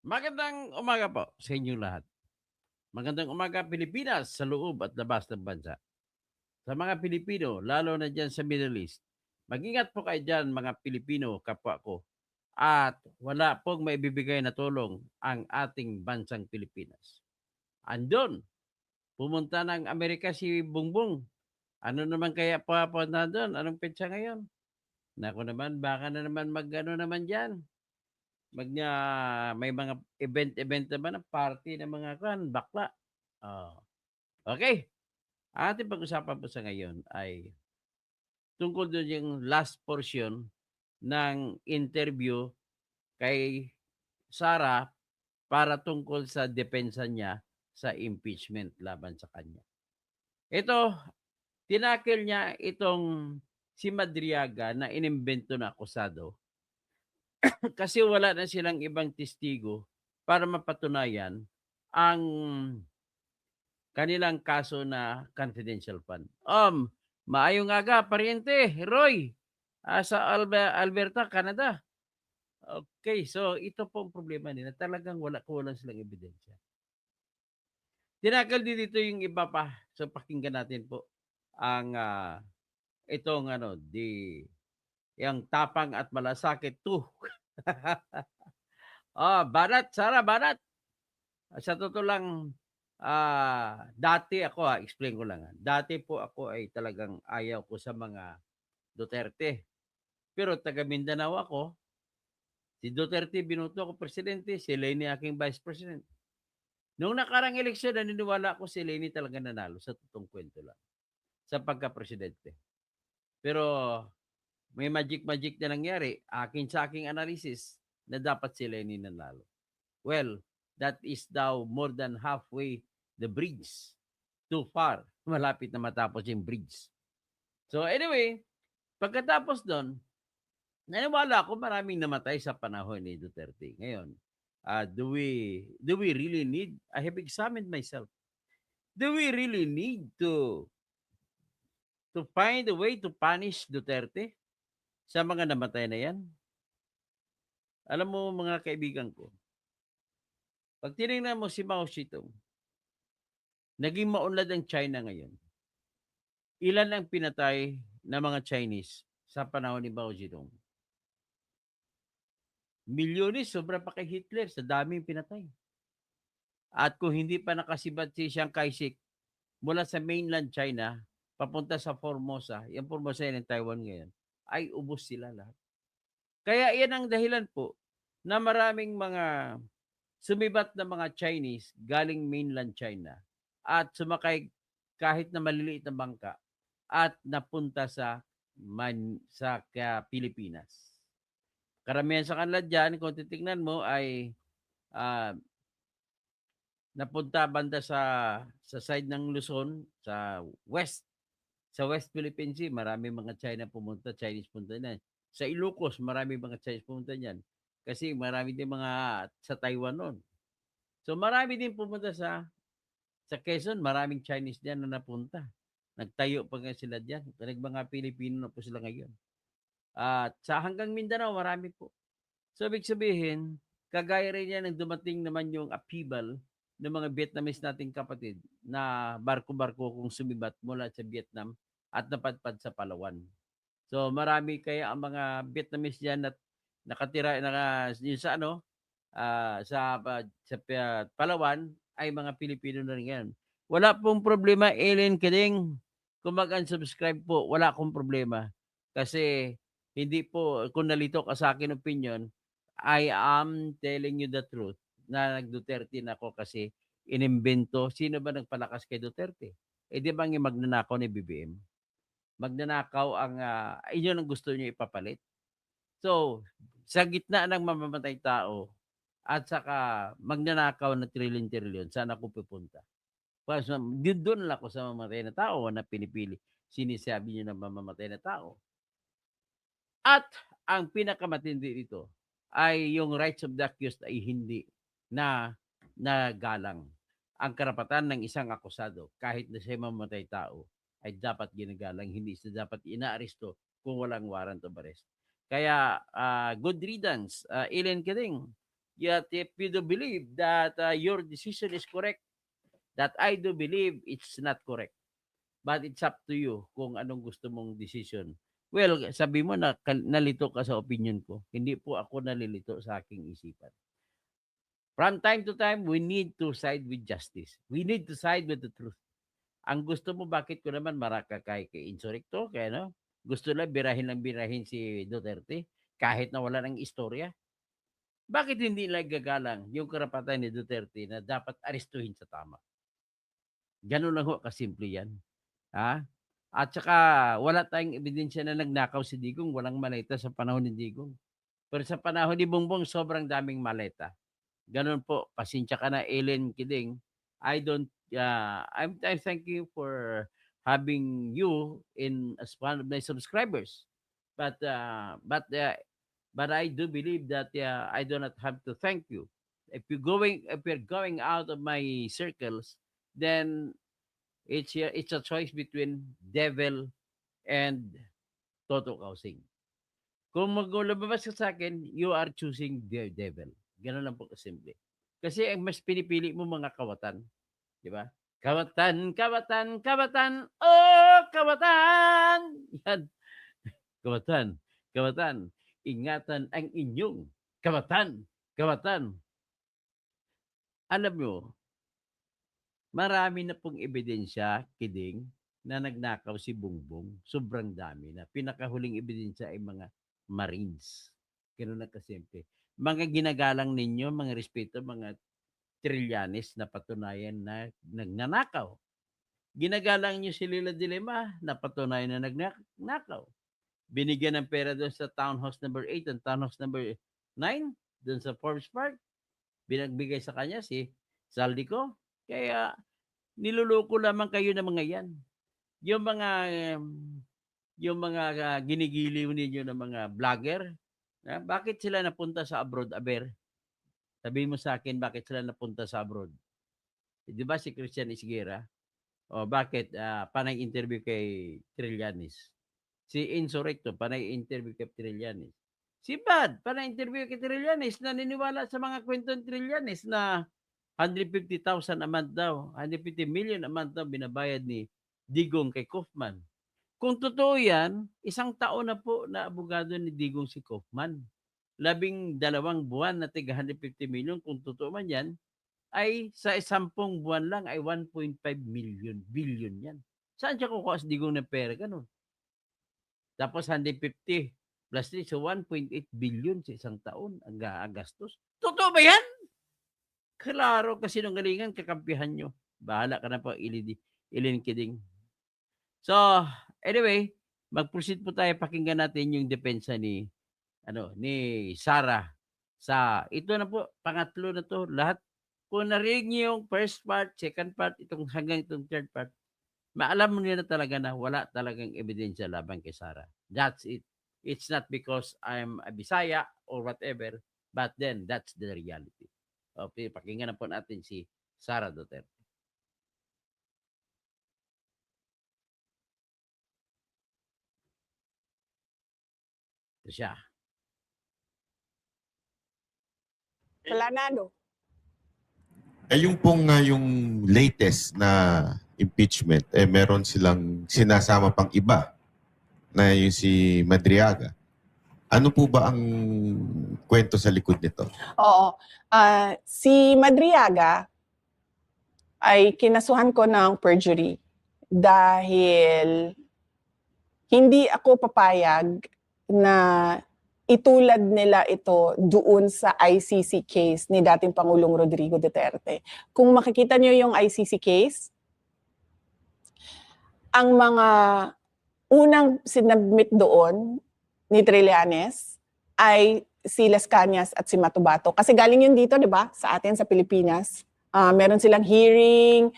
Magandang umaga po sa inyong lahat. Magandang umaga Pilipinas sa loob at labas ng bansa. Sa mga Pilipino, lalo na dyan sa Middle East, mag-ingat po kayo dyan mga Pilipino kapwa ko at wala pong maibibigay na tulong ang ating bansang Pilipinas. Andun, pumunta ng Amerika si Bongbong. Ano naman kaya papunta doon? Anong petsa ngayon? Naku naman, baka na naman mag-ano naman dyan. May mga event-event naman ng party ng mga bakla. Oh, okey. Ang ating pag-usapan po sa ngayon ay tungkol dun yung last portion ng interview kay Sara para tungkol sa depensa niya sa impeachment laban sa kanya. Ito, tinakil niya itong si Madriaga na inimbento na akusado kasi wala na silang ibang testigo para mapatunayan ang kanilang kaso na confidential fund. Maayong aga pariente, Roy, sa Alberta, Canada. Okay, so ito po ang problema nila, talagang kulang silang ebidensya. Tinakal din dito yung iba pa, so pakinggan natin po ang, itong yang Tapang at Malasakit 2. Banat, Sara, banat. Sa totoo lang, dati ako, explain ko lang, dati po ako ay talagang ayaw ko sa mga Duterte. Pero taga Mindanao ako, si Duterte binoto ko presidente, si Leni aking vice president. Noong nakarang eleksyon, naniniwala ako si Leni talaga nanalo, sa totoong kwento lang, sa pagka-presidente. Pero may magic-magic na nangyari, sa aking analysis, na dapat si Leni nanalo. Well, that is now more than halfway the bridge. Too far. Malapit na matapos yung bridge. So anyway, pagkatapos doon, naniwala ako maraming namatay sa panahon ni Duterte. Ngayon, do we really need, I have examined myself, do we really need to find a way to punish Duterte sa mga namatay na yan? Alam mo mga kaibigan ko, pag tinignan mo si Mao Zedong, naging maunlad ang China ngayon. Ilan ang pinatay na mga Chinese sa panahon ni Mao Zedong? Milyones, sobra pa kay Hitler sa daming pinatay. At kung hindi pa nakasibat si Chiang Kai-shek mula sa mainland China papunta sa Formosa, yung Formosa yan ng Taiwan ngayon, ay ubos sila lahat. Kaya yan ang dahilan po na maraming mga sumibat na mga Chinese galing mainland China at sumakay kahit na maliliit na bangka at napunta sa Pilipinas. Karamihan sa kanila diyan kung titingnan mo ay, ah, napunta banda sa side ng Luzon, sa West Philippine Sea, maraming mga Chinese pumunta diyan. Sa Ilocos, maraming mga Chinese pumunta diyan. Kasi marami din mga sa Taiwan nun. So marami din pumunta sa Quezon, maraming Chinese diyan na napunta. Nagtayo pa nga sila diyan. Mga Pilipino na po sila ngayon. At sa hanggang Mindanao, marami po. So, ibig sabihin, kagaya rin yan ng dumating naman yung upheaval ng mga Vietnamese nating kapatid na barko-barko kung sumibat mula sa Vietnam at napadpad sa Palawan. So, marami kaya ang mga Vietnamese diyan at nakatira yun sa Palawan ay mga Pilipino na rin ngayon. Wala pong problema, Ellen Keding. Kung mag-unsubscribe po, wala akong problema. Kasi hindi po, kung nalito ka sa akin opinion, I am telling you the truth na nag-Duterte na ako kasi inimbento. Sino ba nagpalakas kay Duterte? Di ba yung magnanakaw ni BBM? Magnanakaw yun ang gusto niyo ipapalit. So, sa gitna ng mamamatay tao at saka magnanakaw na trilyon-trilyon, saan ako pupunta? Doon lang ako sa mamamatay na tao na pinipili. Sinasabi niyo na mamamatay na tao. At ang pinakamatindi dito ay yung rights of the accused ay hindi na nagalang. Ang karapatan ng isang akusado, kahit na siya mamamatay tao, ay dapat ginagalang, hindi siya dapat inaaresto kung walang warrant of arrest. Kaya good riddance, Ellen Keding. Yet if you do believe that your decision is correct, that I do believe it's not correct. But it's up to you kung anong gusto mong decision. Well, sabi mo na nalito ka sa opinion ko. Hindi po ako nalilito sa aking isipan. From time to time, we need to side with justice. We need to side with the truth. Ang gusto mo, bakit ko naman maraka kay Insurrecto? Kaya no? Gusto lang birahin si Duterte kahit na wala ng istorya. Bakit hindi lang gagalang yung karapatan ni Duterte na dapat arestuhin sa tama? Ganun lang ho, kasimple yan. Ha? At saka wala tayong ebidensya na nagnakaw si Digong, walang maleta sa panahon ni Digong. Pero sa panahon ni Bongbong, sobrang daming maleta. Ganun po, pasensya ka na, Ellen Kiding. I thank you for having you in as one of my subscribers. But I do believe that I do not have to thank you. If you're going out of my circles, then it's a choice between devil and Toto Kausing. Kung lumabas ka sa akin, you are choosing the devil. Ganun lang po kasimple. Kasi ang mas pinipili mo mga kawatan. Di ba? Kawatan, kawatan, kawatan, oh, kawatan! Yan. Kawatan, kawatan. Ingatan ang inyong kawatan, kawatan. Alam nyo, marami na pong ebidensya, Kiding, na nagnakaw si Bongbong. Sobrang dami na. Pinakahuling ebidensya ay mga Marines. Ganun na kasimple. Mga ginagalang ninyo, mga respeto, mga Trillanes na patunayan na nagnanakaw. Ginagalang nyo si Lila Dilema na patunayan na nagnakaw. Binigyan ng pera doon sa Townhouse number 8 and Townhouse number 9 doon sa Forbes Park. Binagbigay sa kanya si Saldico. Kaya niluloko lamang kayo ng mga yan. Yung mga ginigiliw ninyo ng mga vlogger, bakit sila napunta sa abroad, Aber? Sabihin mo sa akin, bakit sila napunta sa abroad? Di ba si Christian Isguera? O bakit panay interview kay Trillanes? Si Insurrecto, panay interview kay Trillanes. Si Bad, panay interview kay Trillanes, naniniwala sa mga kwento ng Trillanes na 150,000 a month daw, 150 million a month daw binabayad ni Digong kay Kaufman. Kung totoo yan, 1 taon na po na abogado ni Digong si Kaufman. 12 buwan na tiga 150 million, kung totoo man yan, ay sa 10 buwan lang ay 1.5 billion yan. Saan siya kukuha sa Digong ng pera? Ganun. Tapos 150 plus 3, so 1.8 billion sa 1 taon ang gastos. Totoo ba yan? Klaro, kasi nung galingan, kakampihan nyo. Bahala ka na po, Ellen Kiding. So, anyway, mag-proceed po tayo, pakinggan natin yung depensa ni Sara. Ito na po, pangatlo na to, lahat. Kung narinig niyo yung first part, second part, hanggang itong third part, maalam mo niyo na talaga na wala talagang ebidensya laban kay Sara. That's it. It's not because I'm a Bisaya or whatever, but then that's the reality. Okay, pakinggan na po natin si Sara Duterte. Ito siya. Wala na, no? Yung pong yung latest na impeachment, meron silang sinasama pang iba na yung si Madriaga. Ano po ba ang kwento sa likod nito? Oo. Si Madriaga ay kinasuhan ko ng perjury dahil hindi ako papayag na itulad nila ito doon sa ICC case ni dating Pangulong Rodrigo Duterte. Kung makikita niyo yung ICC case, ang mga unang sinabmit doon ni Trillanes ay si Las Cañas at si Matubato. Kasi galing yun dito, di ba? Sa atin, sa Pilipinas. Meron silang hearing,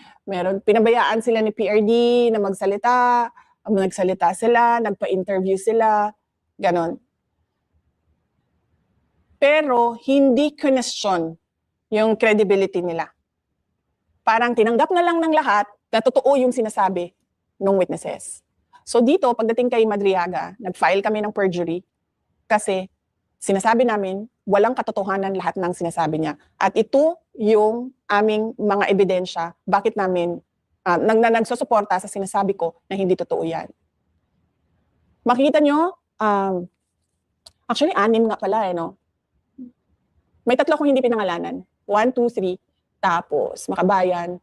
pinabayaan sila ni PRD na magsalita, nagsalita sila, nagpa-interview sila, ganon. Pero hindi question yung credibility nila. Parang tinanggap na lang ng lahat na totoo yung sinasabi ng witnesses. So dito, pagdating kay Madriaga, nag-file kami ng perjury kasi sinasabi namin, walang katotohanan lahat ng sinasabi niya. At ito yung aming mga ebidensya, bakit namin nagsusuporta sa sinasabi ko na hindi totoo yan. Makikita nyo, actually 6 nga pala no? May 3 akong hindi pinangalanan. 1, 2, 3, tapos Makabayan,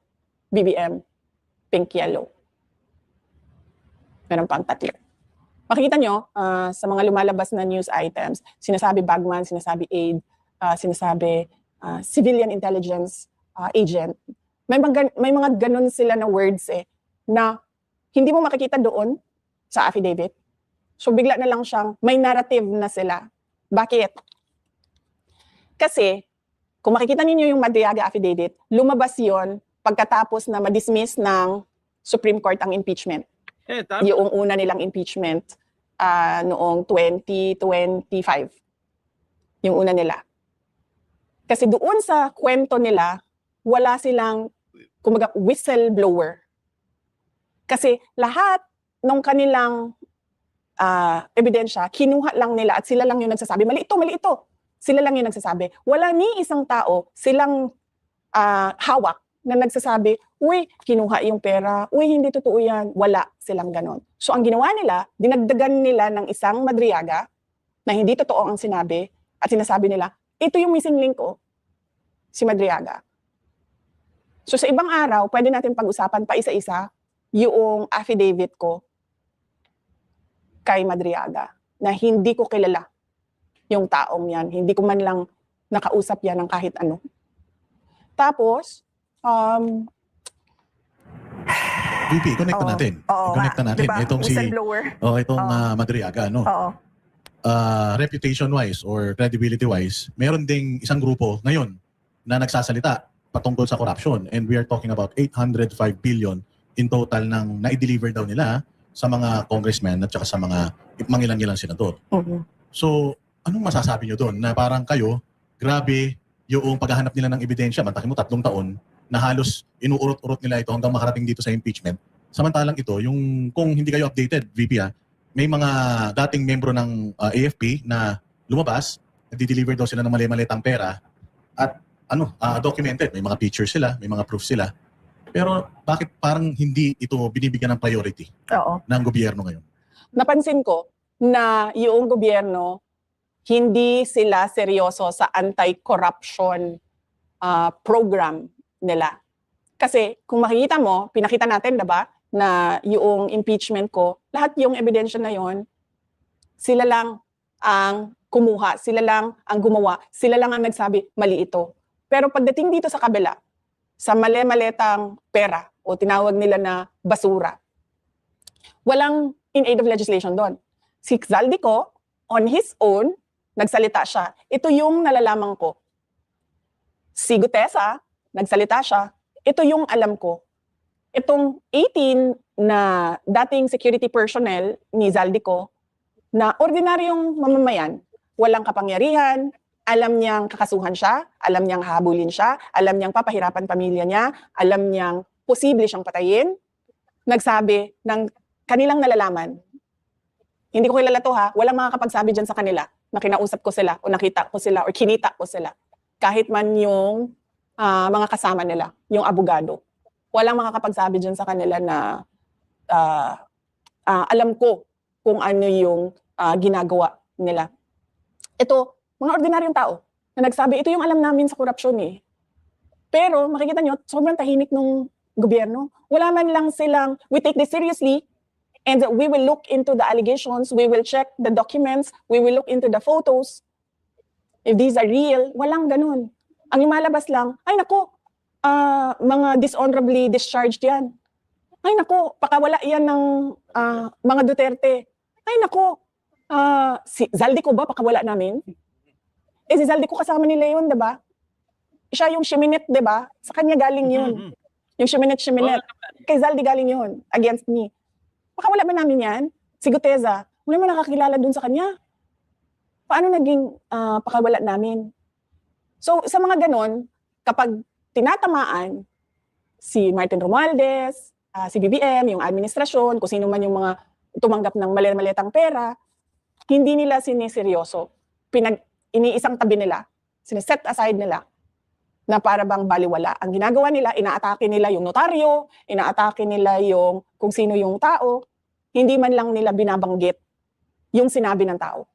BBM, Pink Yellow. Meron pang 3. Makikita nyo, sa mga lumalabas na news items, sinasabi bagman, sinasabi aid, sinasabi civilian intelligence agent. May mga ganun sila na words na hindi mo makikita doon sa affidavit. So bigla na lang siyang may narrative na sila. Bakit? Kasi kung makikita ninyo yung Madriaga affidavit, lumabas yon pagkatapos na ma-dismiss ng Supreme Court ang impeachment. Yung una nilang impeachment noong 2025. Yung una nila. Kasi doon sa kwento nila, wala silang kumbaga whistleblower. Kasi lahat ng kanilang ebidensya, kinuha lang nila at sila lang yung nagsasabi, mali ito. Sila lang yung nagsasabi. Wala ni isang tao silang hawak na nagsasabi, uy, kinuha yung pera, uy, hindi totoo yan. Wala silang ganon. So ang ginawa nila, dinagdagan nila ng isang Madriaga na hindi totoo ang sinabi at sinasabi nila, ito yung missing link ko, si Madriaga. So sa ibang araw, pwede natin pag-usapan pa isa-isa yung affidavit ko kay Madriaga na hindi ko kilala yung taong yan. Hindi ko man lang nakausap yan ng kahit ano. Tapos, VP, connect na natin. Connect na natin. Diba? Itong Madriaga, no? Oo. Reputation-wise or credibility-wise, meron ding isang grupo ngayon na nagsasalita patungkol sa corruption. And we are talking about 805 billion in total ng na-deliver daw nila sa mga congressmen at saka sa mga mangilan-ngilang senador. So, anong masasabi nyo doon? Na parang kayo, grabe yung paghahanap nila ng ebidensya, mantakin mo 3 taon, na halos inuurot-urot nila ito hanggang makarating dito sa impeachment. Samantalang ito, yung kung hindi kayo updated, VP, may mga dating membro ng AFP na lumabas, nagdi-deliver daw sila ng mali-malitang pera at documented. May mga pictures sila, may mga proof sila. Pero bakit parang hindi ito binibigyan ng priority ng gobyerno ngayon? Napansin ko na yung gobyerno, hindi sila seryoso sa anti-corruption program nila. Kasi kung makikita mo, pinakita natin, diba, na yung impeachment ko, lahat yung ebidensya na yon, sila lang ang kumuha, sila lang ang gumawa, sila lang ang nagsabi, mali ito. Pero pagdating dito sa kabila, sa mali-maletang pera o tinawag nila na basura, walang in aid of legislation doon. Si Zaldico, on his own, nagsalita siya. Ito yung nalalaman ko. Si Gutesa, nagsalita siya. Ito yung alam ko. Itong 18 na dating security personnel ni Zaldico, na ordinaryong mamamayan, walang kapangyarihan, alam niyang kakasuhan siya, alam niyang hahabulin siya, alam niyang papahirapan pamilya niya, alam niyang posible siyang patayin, nagsabi ng kanilang nalalaman. Hindi ko kilala to walang makakapagsabi dyan sa kanila na kinausap ko sila o nakita ko sila o kinita ko sila. Kahit man yung mga kasama nila, yung abogado. Walang makakapagsabi dyan sa kanila na alam ko kung ano yung ginagawa nila. Ito, mga ordinaryong tao na nagsabi, ito yung alam namin sa korupsyon Pero makikita nyo, sobrang tahimik ng gobyerno. Wala man lang silang, we take this seriously and we will look into the allegations, we will check the documents, we will look into the photos. If these are real, walang ganun. Ang lumalabas lang, ay nako, mga dishonorably discharged yan. Ay nako, pakawala yan ng mga Duterte. Ay nako, si Zaldico ba pakawala namin? Si Zaldico kasama nila yun, diba? Siya yung Shiminet, diba? Sa kanya galing yun. Yung Shiminet. Kay Zaldi galing yun, against me. Pakawala ba namin yan? Si Guteza, wala mo nakakilala dun sa kanya. Paano naging pakawala namin? So, sa mga ganon, kapag tinatamaan si Martin Romualdez, si BBM, yung administrasyon, kung sino man yung mga tumanggap ng mali-malitang pera, hindi nila siniseryoso. iniisang tabi nila, sineset aside nila na para bang baliwala. Ang ginagawa nila, inaatake nila yung notaryo, inaatake nila yung kung sino yung tao, hindi man lang nila binabanggit yung sinabi ng tao.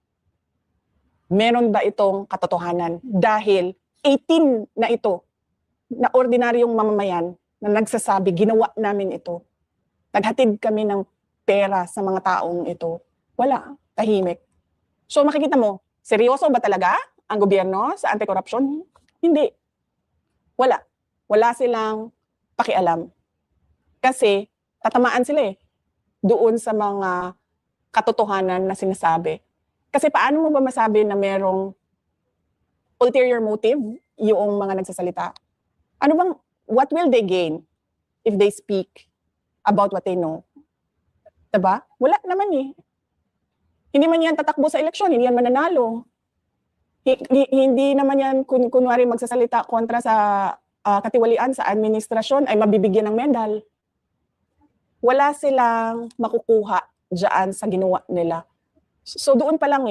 Meron ba itong katotohanan? Dahil 18 na ito, na ordinaryong mamamayan na nagsasabi, ginawa namin ito. Naghatid kami ng pera sa mga taong ito. Wala, tahimik. So makikita mo, seryoso ba talaga ang gobyerno sa anti-corruption? Hindi. Wala. Wala silang pakialam. Kasi tatamaan sila doon sa mga katotohanan na sinasabi. Kasi paano mo ba masabi na merong ulterior motive yung mga nagsasalita? Ano bang, what will they gain if they speak about what they know? Diba? Wala naman Hindi man yan tatakbo sa eleksyon, hindi yan mananalo. Hindi naman yan kunwari magsasalita kontra sa katiwalian sa administrasyon ay mabibigyan ng medal. Wala silang makukuha dyan sa ginawa nila. So doon pa lang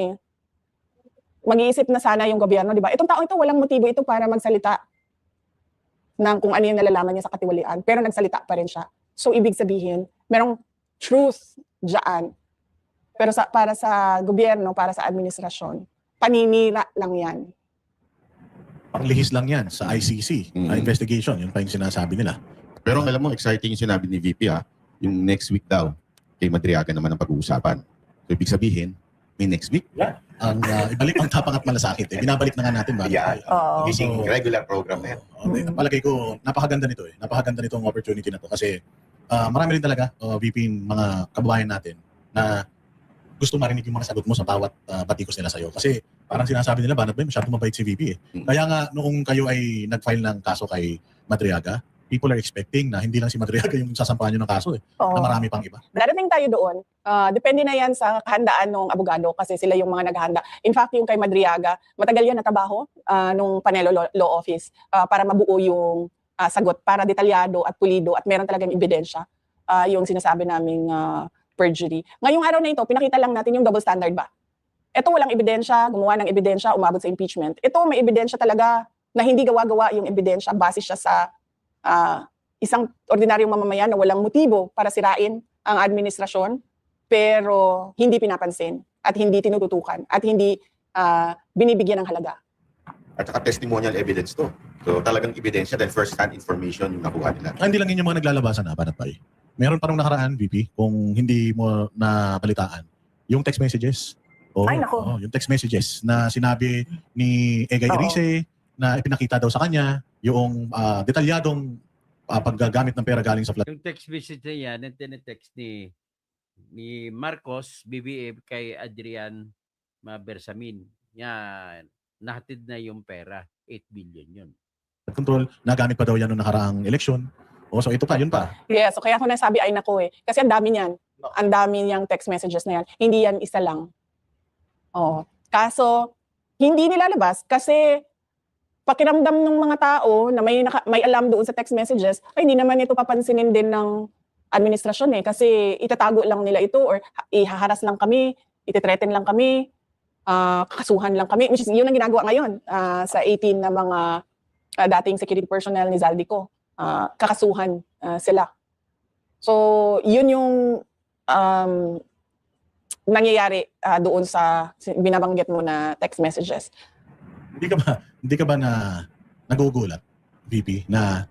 mag-iisip na sana yung gobyerno, di ba? Itong tao ito, walang motibo ito para magsalita ng kung ano yung nalalaman niya sa katiwalian, pero nagsalita pa rin siya. So ibig sabihin, merong truth dyan. Pero para sa gobyerno, para sa administrasyon, paninira lang yan. Panglihis lang yan sa ICC, investigation, yun pa yung sinasabi nila. Pero alam mo, exciting yung sinabi ni VP yung next week daw, kay Madriaga naman ang pag-uusapan. So ibig sabihin, may next week. Yeah. Ang ibalik ang tapang at malasakit. Binabalik na nga natin ba? Yeah. Oo. Gising regular program na yan. Palagay ko, napakaganda nito Napakaganda nitong opportunity na to kasi marami rin talaga, VP, mga kababayan natin na gusto marinig yung mga sagot mo sa bawat batikos nila sa'yo. Kasi parang sinasabi nila, banat ba masyadong mabait si VP Kaya nga, noong kayo ay nag-file ng kaso kay Madriaga, people are expecting na hindi lang si Madriaga yung sasampahan nyo ng kaso na marami pang iba. Darating tayo doon. Depende na yan sa kahandaan ng abogado kasi sila yung mga naghahanda. In fact, yung kay Madriaga, matagal yan natabaho nung Panelo Law Office para mabuo yung sagot, para detalyado at pulido at meron talagang ebidensya yung sinasabi naming perjury. Ngayong araw na ito, pinakita lang natin yung double standard ba? Ito walang ebidensya, gumawa ng ebidensya, umabot sa impeachment. Ito may ebidensya talaga na hindi gawa-gawa yung ebidensya, base siya sa isang ordinaryong mamamayan na walang motibo para sirain ang administrasyon, pero hindi pinapansin at hindi tinututukan at hindi binibigyan ng halaga. At saka testimonial evidence to. So talagang ebidensya dahil first-hand information yung nakuha nila. Hindi lang yun yung mga naglalabasan Banat Bay. Meron pa nung nakaraan, VP, kung hindi mo nabalitaan, yung text messages. Ay, nako. Yung text messages na sinabi ni Egay Erice na ipinakita daw sa kanya yung detalyadong paggagamit ng pera galing sa flood. Yung text message na yan, yung tinetext ni Marcos, BBM, kay Adrian Mabersamin. Yan, nahatid na yung pera. 8 billion yun. Control, nagamit pa daw yan noong nakaraang eleksyon. So ito pa, yun pa. Yeah, so kaya ako nasabi ay nako kasi ang dami niyan. Ang dami niyang text messages na yan. Hindi yan isa lang. Kaso, hindi nilalabas kasi pakiramdam ng mga tao na may alam doon sa text messages, ay hindi naman ito papansinin din ng administrasyon kasi itatago lang nila ito or ihaharas lang kami, ititreten lang kami, kakasuhan lang kami, which is yun ang ginagawa ngayon sa 18 na mga dating security personnel ni Zaldico. Kakasuhan sila. So, yun yung nangyayari doon sa binabanggit mo na text messages. Hindi ka ba na nagugulat, VP, na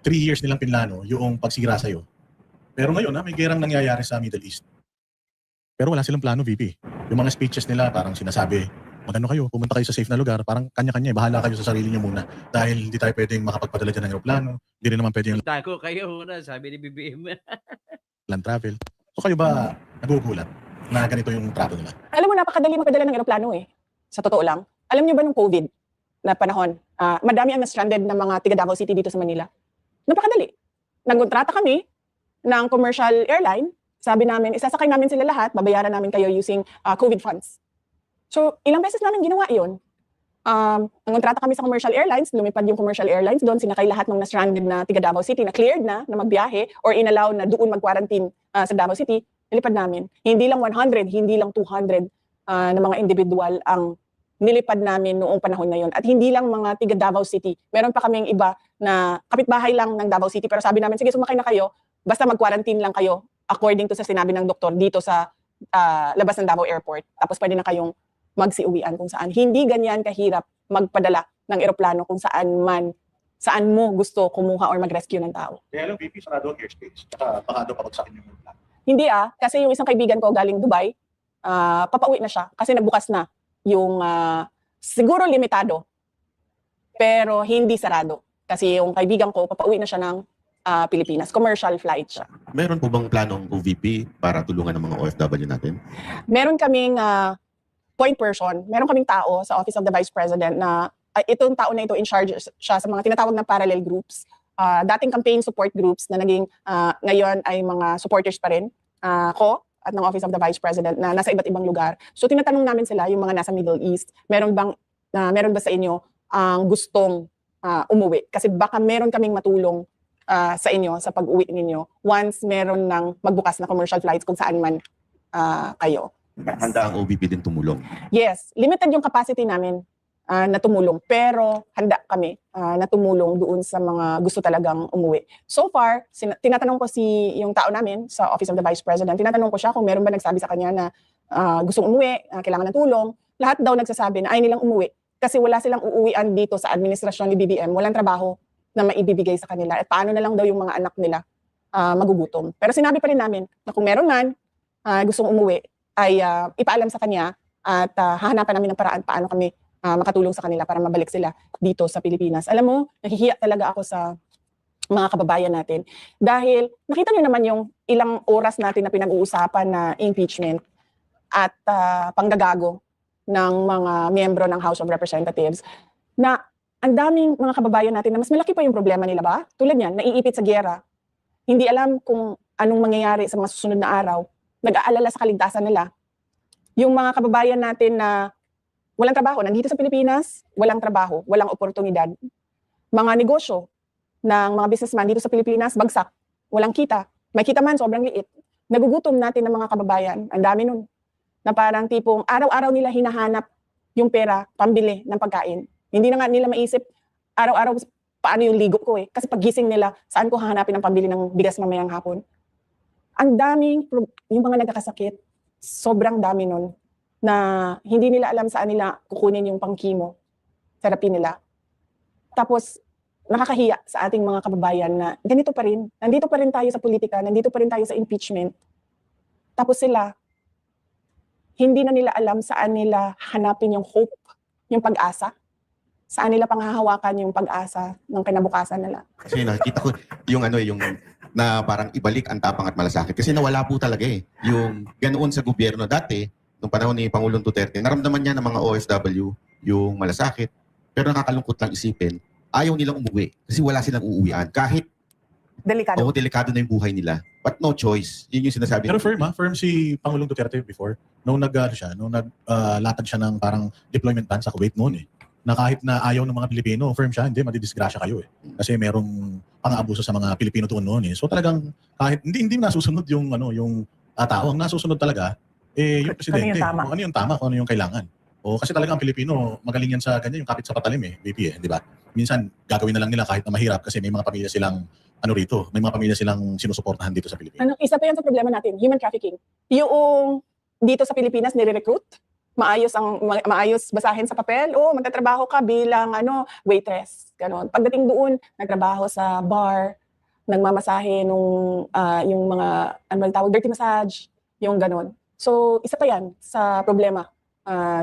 3 years nilang pinlano yung pagsira sa'yo? Pero ngayon, may gerang nangyayari sa Middle East. Pero wala silang plano, VP. Yung mga speeches nila, parang sinasabi, magano kayo, pumunta kayo sa safe na lugar, parang kanya-kanya, bahala kayo sa sarili nyo muna. Dahil hindi tayo pwedeng makapagpadala dyan ng aeroplano, hindi rin naman pwedeng Tago kayo muna, sabi ni BBM. land travel. So kayo ba nagugulat na ganito yung trato nila? Alam mo, napakadali magpadala ng aeroplano Sa totoo lang. Alam niyo ba nung COVID na panahon, madami ang na-stranded na mga tiga Davao City dito sa Manila. Napakadali. Nagkontrata kami ng commercial airline. Sabi namin, isasakay namin sila lahat, babayaran namin kayo using COVID funds. So, ilang beses namin ginawa yun. Nagkontrata kami sa commercial airlines, lumipad yung commercial airlines doon, sinakay lahat ng na-stranded na tiga Davao City na cleared na magbiyahe or inallow na doon mag-quarantine sa Davao City, nilipad namin. Hindi lang 100, hindi lang 200 na mga individual ang nilipad namin noong panahon na yon. At hindi lang mga tiga Davao City. Meron pa kaming iba na kapitbahay lang ng Davao City pero sabi namin, sige sumakay na kayo, basta mag-quarantine lang kayo according to sa sinabi ng doktor dito sa labas ng Davao Airport. Tapos pwede na kayong magsiuwian kung saan. Hindi ganyan kahirap magpadala ng eroplano kung saan mo gusto kumuha or mag-rescue ng tao. Kaya lang, VP, sarado ang airspace. Tsaka baka daw pabagsakin yung plan. Hindi kasi yung isang kaibigan ko galing Dubai, papauwi na siya kasi nagbukas na yung siguro limitado pero hindi sarado. Kasi yung kaibigan ko, papauwi na siya ng Pilipinas. Commercial flight siya. Meron po bang planong OVP para tulungan ng mga OFW natin? Meron kaming point person, meron kaming tao sa Office of the Vice President na itong tao na ito in charge siya sa mga tinatawag na parallel groups. Dating campaign support groups na naging ngayon ay mga supporters pa rin ko at ng Office of the Vice President na nasa iba't ibang lugar. So tinatanong namin sila, yung mga nasa Middle East, meron ba sa inyo ang gustong umuwi? Kasi baka meron kaming matulong sa inyo sa pag-uwi ninyo once meron ng magbukas na commercial flights kung saan man kayo. Handa ang OVP din tumulong. Yes, limited yung capacity namin na tumulong. Pero handa kami na tumulong doon sa mga gusto talagang umuwi. So far, tinatanong ko yung tao namin sa Office of the Vice President, tinatanong ko siya kung meron ba nagsabi sa kanya na gustong umuwi, kailangan ng tulong. Lahat daw nagsasabi na ay nilang umuwi kasi wala silang uuwian dito sa administrasyon ni BBM. Walang trabaho na maibibigay sa kanila. At paano na lang daw yung mga anak nila magugutom. Pero sinabi pa rin namin na kung meron man gustong umuwi, ay ipaalam sa kanya at hahanapan namin ng paraan paano kami makatulong sa kanila para mabalik sila dito sa Pilipinas. Alam mo, nahihiya talaga ako sa mga kababayan natin dahil nakita niyo naman yung ilang oras natin na pinag-uusapan na impeachment at panggagago ng mga miyembro ng House of Representatives na ang daming mga kababayan natin na mas malaki pa yung problema nila ba? Tulad niyan, naiipit sa giyera. Hindi alam kung anong mangyayari sa mga susunod na araw. Nag-aalala sa kaligtasan nila. Yung mga kababayan natin na walang trabaho, nandito sa Pilipinas, walang trabaho, walang oportunidad. Mga negosyo ng mga businessman dito sa Pilipinas, bagsak, walang kita. May kita man, sobrang liit. Nagugutom natin ng mga kababayan, ang dami nun. Na parang tipong araw-araw nila hinahanap yung pera, pambili ng pagkain. Hindi na nga nila maisip, araw-araw paano yung ligo ko Kasi pagising nila, saan ko hahanapin ang pambili ng bigas mamayang hapon? Ang daming, yung mga nagkakasakit, sobrang dami nun na hindi nila alam saan nila kukunin yung pang-chemo therapy nila. Tapos, nakakahiya sa ating mga kababayan na ganito pa rin. Nandito pa rin tayo sa politika, nandito pa rin tayo sa impeachment. Tapos sila, hindi na nila alam saan nila hanapin yung hope, yung pag-asa. Saan nila panghahawakan yung pag-asa ng kinabukasan nila. Kasi nakikita ko yung yung na parang ibalik ang tapang at malasakit. Kasi nawala po talaga yung ganoon sa gobyerno dati, nung panahon ni Pangulong Duterte, naramdaman niya ng mga OFW yung malasakit. Pero nakakalungkot lang isipin, ayaw nilang umuwi kasi wala silang uuwian. Kahit Delikado. delikado na yung buhay nila. But no choice. Yun yung sinasabi. Pero firm si Pangulong Duterte before, nung naglatag siya ng parang deployment ban sa Kuwait noon na kahit na ayaw ng mga Pilipino, firm siya, hindi, madidisgrasya kayo Kasi merong pang-aabuso sa mga Pilipino tuon noon So talagang kahit hindi nasusunod yung tao, ang nasusunod talaga yung presidente. Kung ano yung tama, kung ano yung kailangan. Kasi talagang ang Pilipino, magaling yan sa ganyan, yung kapit sa patalim VP di ba? Minsan gagawin na lang nila kahit na mahirap kasi may mga pamilya silang may mga pamilya silang sinusuportahan dito sa Pilipinas. Isa pa yan sa problema natin, human trafficking. Yung dito sa Pilipinas nire-recruit, maayos basahin sa papel, magtatrabaho ka bilang waitress, ganon. Pagdating doon, nagtrabaho sa bar, nagmamasahe yung mga tawag dirty massage, yung ganon. So, isa pa yan sa problema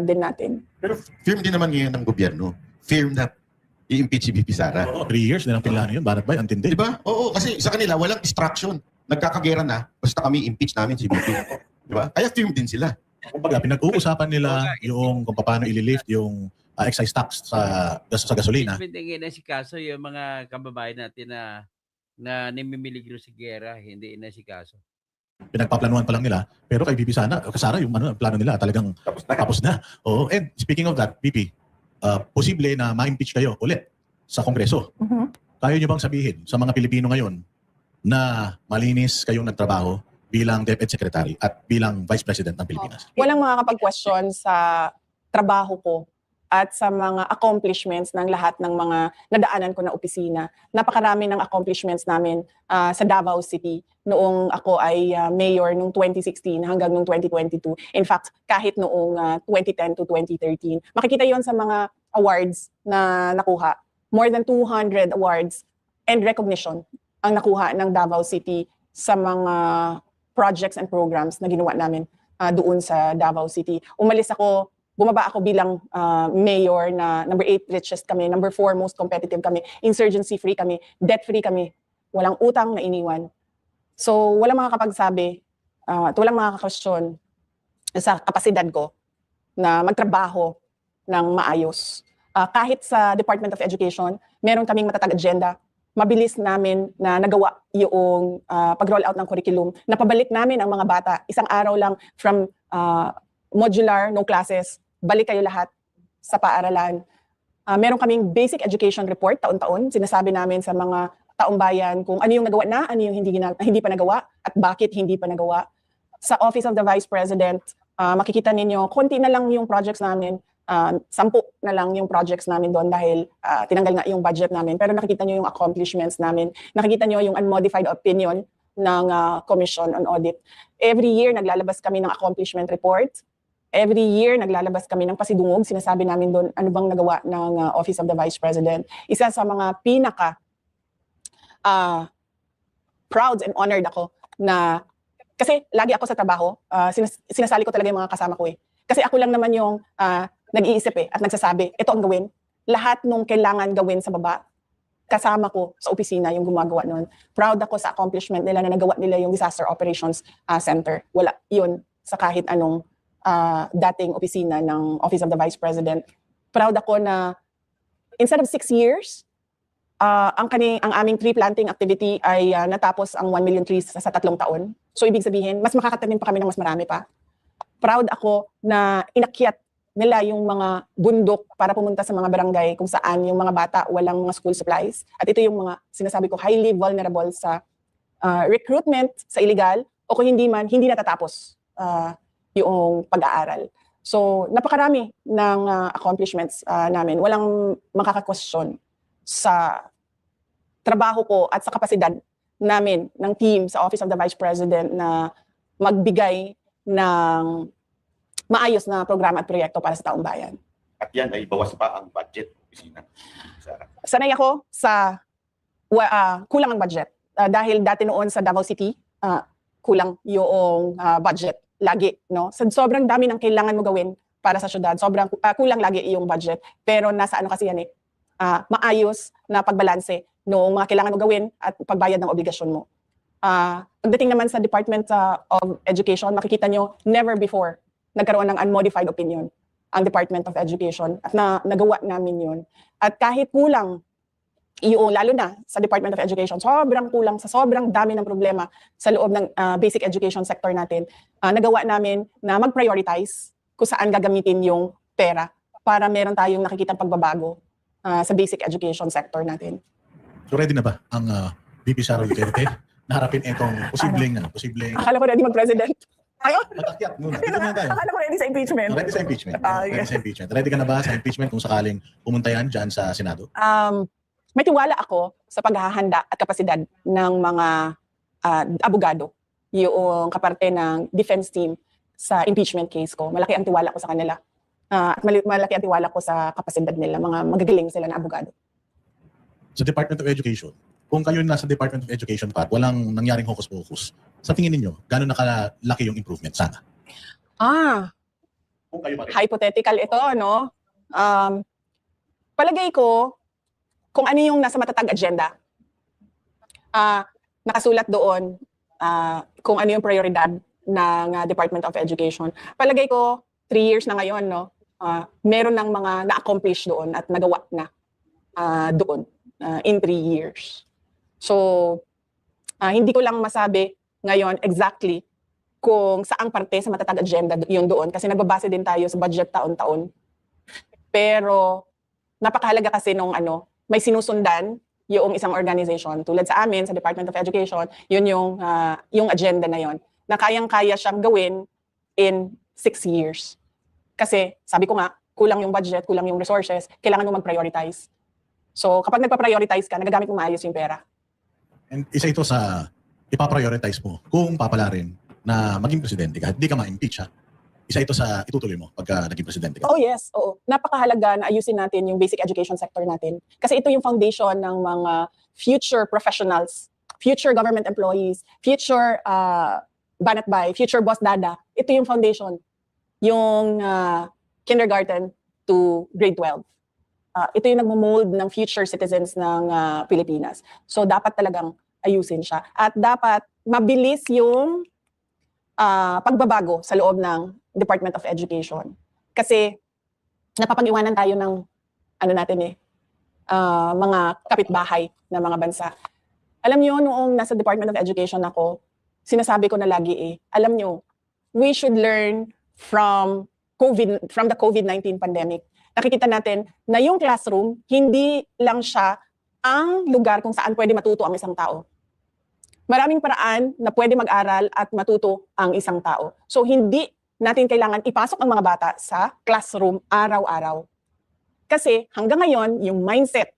din natin. Pero firm din naman ngayon ng gobyerno. Firm na i-impeach si VP Sara. 3 years na lang pinlano yun. Banat ba? Antindi. Diba? Oo, kasi sa kanila walang distraction. Nagkakagera na, basta kami impeach namin si VP. Diba? Kaya firm din sila. Kumbaga, pinag-uusapan nila yung kung paano ili-lift yung excise tax sa gasolina. Tingin na si Kaso yung mga kababayan natin na namimiligro sa gera, hindi na si Kaso. Pinagpaplanuhan pa lang nila. Pero kay VP Sara, yung plano nila talagang tapos na. And speaking of that, VP, posible na ma-impeach kayo ulit sa Kongreso. Kaya nyo bang sabihin sa mga Pilipino ngayon na malinis kayong nagtrabaho bilang DepEd Secretary at bilang Vice President ng Pilipinas? Walang makakapag-question sa trabaho ko at sa mga accomplishments ng lahat ng mga nadaanan ko na opisina. Napakarami ng accomplishments namin sa Davao City noong ako ay mayor noong 2016 hanggang noong 2022. In fact, kahit noong 2010 to 2013. Makikita yon sa mga awards na nakuha. More than 200 awards and recognition ang nakuha ng Davao City sa mga projects and programs na ginawa namin doon sa Davao City. Bumaba ako bilang mayor na number 8 richest kami, number 4 most competitive kami, insurgency free kami, debt free kami, walang utang na iniwan. So walang makakapagsabi at walang makaka-question sa kapasidad ko na magtrabaho ng maayos. Kahit sa Department of Education, meron kaming matatag agenda. Mabilis namin na nagawa yung pag-roll out ng curriculum. Napabalik namin ang mga bata. Isang araw lang from modular, no classes, balik kayo lahat sa paaralan. Meron kaming basic education report taon-taon. Sinasabi namin sa mga taong bayan kung ano yung nagawa na, ano yung hindi pa nagawa, at bakit hindi pa nagawa. Sa Office of the Vice President, makikita ninyo, konti na lang yung projects namin. 10 na lang yung projects namin doon dahil tinanggal nga yung budget namin. Pero nakikita nyo yung accomplishments namin. Nakikita nyo yung unmodified opinion ng Commission on Audit. Every year, naglalabas kami ng accomplishment report. Every year, naglalabas kami ng pasidungog. Sinasabi namin doon ano bang nagawa ng Office of the Vice President. Isa sa mga pinaka proud and honored ako na, kasi lagi ako sa trabaho, sinasali ko talaga yung mga kasama ko eh. Kasi ako lang naman yung nag-iisip at nagsasabi, ito ang gawin. Lahat nung kailangan gawin sa baba, kasama ko sa opisina yung gumagawa nun. Proud ako sa accomplishment nila na nagawa nila yung Disaster Operations Center. Wala yun sa kahit anong dating opisina ng Office of the Vice President. Proud ako na instead of 6 years, ang aming tree planting activity ay natapos ang 1 million trees sa 3 taon. So ibig sabihin, mas makakatanim pa kami ng mas marami pa. Proud ako na inakyat nila yung mga bundok para pumunta sa mga barangay kung saan yung mga bata walang mga school supplies. At ito yung mga sinasabi ko highly vulnerable sa recruitment sa illegal o kung hindi man, hindi natatapos yung pag-aaral. So napakarami ng accomplishments namin. Walang makaka-question sa trabaho ko at sa kapasidad namin ng team sa Office of the Vice President na magbigay ng maayos na programa at proyekto para sa taong bayan. At yan ay bawas pa ang budget ng opisina. Sanay ako sa kulang ang budget. Dahil dati noon sa Davao City, kulang yung budget lagi. No? Sobrang dami ng kailangan mo gawin para sa syudad. Sobrang kulang lagi yung budget. Pero nasa ano kasi yan maayos na pagbalanse noong mga kailangan mo gawin at pagbayad ng obligasyon mo. Pagdating naman sa Department of Education, makikita nyo, never before nagkaroon ng unmodified opinion ang Department of Education at nagawa namin yun. At kahit kulang, lalo na sa Department of Education, sobrang kulang sa sobrang dami ng problema sa loob ng basic education sector natin, nagawa namin na mag-prioritize kung saan gagamitin yung pera para meron tayong nakikitang pagbabago sa basic education sector natin. So ready na ba ang VP Sara Duterte na harapin itong posibleng Akala ko ready mag-president. Ayun! patakyat muna. Dito muna tayo. Akala ko ready sa impeachment. Ready sa impeachment. Ready sa impeachment. Ready ka na ba sa impeachment kung sakaling pumunta yan dyan sa Senado? May tiwala ako sa paghahanda at kapasidad ng mga abogado, yung kaparte ng defense team sa impeachment case ko. Malaki ang tiwala ko sa kanila. At malaki ang tiwala ko sa kapasidad nila. Mga magagaling sila na abogado. Sa Department of Education, kung kayo nasa Department of Education part, walang nangyaring hocus-pocus, sa tingin ninyo, gano'n nakalaki yung improvement? Sana. Kung kayo pa rin. Hypothetical ito, no? Palagay ko, kung ano yung nasa matatag agenda, nakasulat doon kung ano yung prioridad ng Department of Education. Palagay ko, 3 years na ngayon, no? Meron ng mga na-accomplish doon at nagawa na doon in 3 years. So, hindi ko lang masabi ngayon exactly kung saang parte sa matatag agenda yun doon kasi nagbabase din tayo sa budget taon-taon. Pero napakahalaga kasi nung may sinusundan yung isang organization tulad sa amin sa Department of Education, yun yung agenda na yun na kayang-kaya siyang gawin in 6 years. Kasi sabi ko nga, kulang yung budget, kulang yung resources, kailangan mo mag-prioritize. So kapag nagpa-prioritize ka, nagagamit mo maayos yung pera. And isa ito sa ipaprioritize mo kung papalarin na maging presidente ka, hindi ka ma-impeach ha. Isa ito sa itutuloy mo pagka naging presidente ka. Oh yes, oo. Napakahalaga na ayusin natin yung basic education sector natin. Kasi ito yung foundation ng mga future professionals, future government employees, future banatbay, future boss dada. Ito yung foundation. Yung kindergarten to grade 12. Ito yung nagmo-mold ng future citizens ng Pilipinas. So dapat talagang ayusin siya. At dapat mabilis yung pagbabago sa loob ng Department of Education. Kasi napapag-iwanan tayo ng mga kapitbahay na mga bansa. Alam nyo, noong nasa Department of Education ako, sinasabi ko na lagi alam nyo, we should learn from the COVID-19 pandemic. Nakikita natin na yung classroom, hindi lang siya ang lugar kung saan pwede matuto ang isang tao. Maraming paraan na pwede mag-aral at matuto ang isang tao. So hindi natin kailangan ipasok ang mga bata sa classroom araw-araw. Kasi hanggang ngayon, yung mindset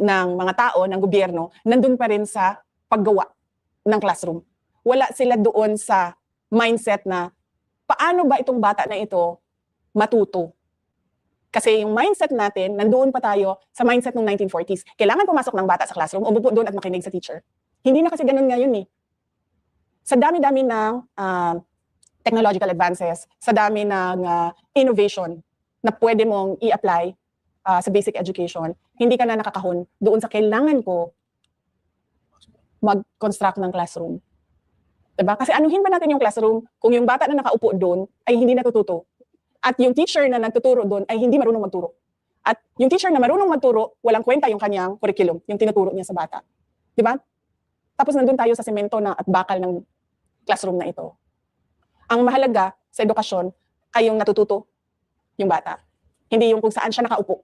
ng mga tao, ng gobyerno, nandun pa rin sa paggawa ng classroom. Wala sila doon sa mindset na paano ba itong bata na ito matuto. Kasi yung mindset natin, nandoon pa tayo sa mindset ng 1940s. Kailangan pumasok ng bata sa classroom, umupo doon at makinig sa teacher. Hindi na kasi ganun ngayon Sa dami-dami ng technological advances, sa dami ng innovation na pwede mong i-apply sa basic education, hindi ka na nakakahon doon sa kailangan ko mag-construct ng classroom. Diba? Kasi anuhin ba natin yung classroom kung yung bata na nakaupo doon ay hindi natututo? At yung teacher na nagtuturo doon ay hindi marunong magturo. At yung teacher na marunong magturo, walang kwenta yung kanyang curriculum, yung tinuturo niya sa bata. Diba? Tapos nandun tayo sa semento at bakal ng classroom na ito. Ang mahalaga sa edukasyon ay yung natututo yung bata. Hindi yung kung saan siya nakaupo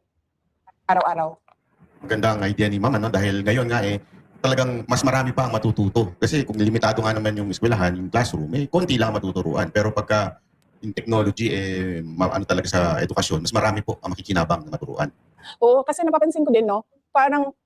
araw-araw. Maganda ang idea ni Ma'am, dahil ngayon nga talagang mas marami pa ang matututo. Kasi kung limitado nga naman yung eskwelahan, yung classroom, konti lang matuturuan. Pero pagka in technology, talaga sa edukasyon, mas marami po ang makikinabang na maturuan. Oo, kasi napapansin ko din, parang,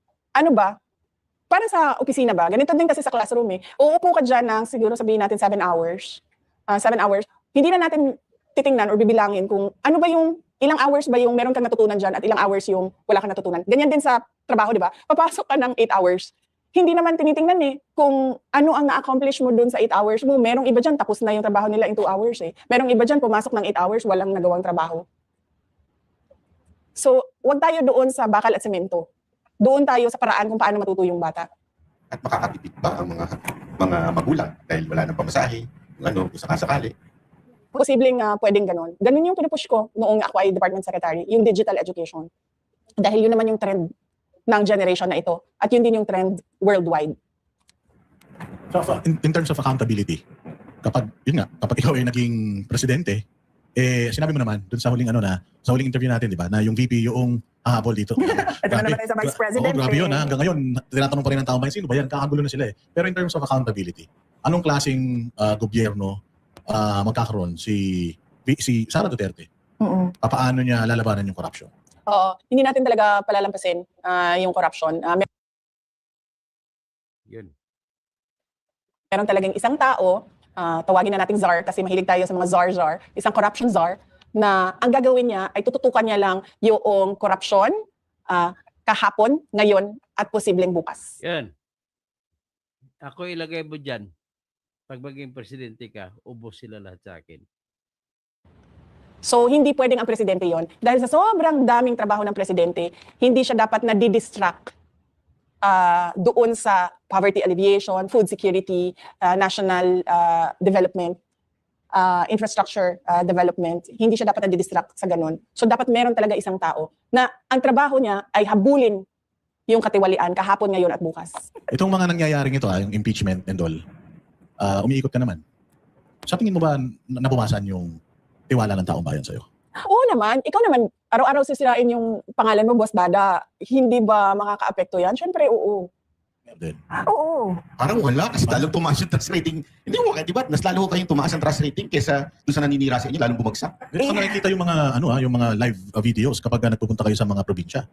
parang sa opisina ba, ganito din kasi sa classroom Uupo ka dyan ng siguro sabihin natin 7 hours. 7 hours. Hindi na natin titingnan or bibilangin kung ano ba yung, ilang hours ba yung meron kang natutunan dyan at ilang hours yung wala kang natutunan. Ganyan din sa trabaho, di ba? Papasok ka ng 8 hours. Hindi naman tinitingnan kung ano ang na-accomplish mo dun sa 8 hours mo. Merong iba dyan, tapos na yung trabaho nila in 2 hours Merong iba dyan, pumasok ng 8 hours, walang nagawang trabaho. So, wag tayo doon sa bakal at semento. Doon tayo sa paraan kung paano matuto yung bata. At makakatipid pa ang mga magulang dahil wala nang pamasahe, kung sakasakali. Posibleng pwedeng ganon. Ganon yung pinupush ko noong ako ay Department Secretary, yung digital education. Dahil yun naman yung trend ng generation na ito. At yun din yung trend worldwide. So, in terms of accountability, kapag ikaw ay naging presidente, sinabi mo naman dun sa huling sa huling interview natin, di ba, na yung VP yung hahabol dito. Ito na naman tayo sa Vice President. Grabe yun hanggang ngayon, tinatanong pa rin ng tao, sino ba yan? Kakagulo na sila Pero in terms of accountability, anong klaseng gobyerno magkakaroon si Sara Duterte? Paano niya lalabanan yung corruption? Oo, hindi natin talaga palalampasin yung corruption. Yun. Meron talagang isang tao, tawagin na nating czar kasi mahilig tayo sa mga czar, isang corruption czar, na ang gagawin niya ay tututukan niya lang yung corruption kahapon, ngayon, at posibleng bukas. Yan. Ako ilagay mo dyan. Pag maging presidente ka, ubos sila lahat sa akin. So, hindi pwedeng ang presidente yon. Dahil sa sobrang daming trabaho ng presidente, hindi siya dapat na di-distract doon sa poverty alleviation, food security, national development, infrastructure development. Hindi siya dapat na di-distract sa ganun. So, dapat meron talaga isang tao na ang trabaho niya ay habulin yung katiwalian kahapon, ngayon at bukas. Itong mga nangyayaring ito, yung impeachment and all, umiikot ka naman. Sa tingin mo ba nabumasan yung tiwala ng taong bayan sa'yo? Oo naman. Ikaw naman, araw-araw sisirain yung pangalan mo, Boss Dada. Hindi ba makaka-apekto yan? Siyempre, oo. Then, Oo. Parang wala kasi lalong tumaas yung trust rating. Hindi mo di ba? Mas lalo kayong tumaas ang trust rating kaysa doon sa naninira sa inyo, lalong bumagsak. Dito ka nakikita yung mga yung mga live videos kapag nagpupunta kayo sa mga probinsya.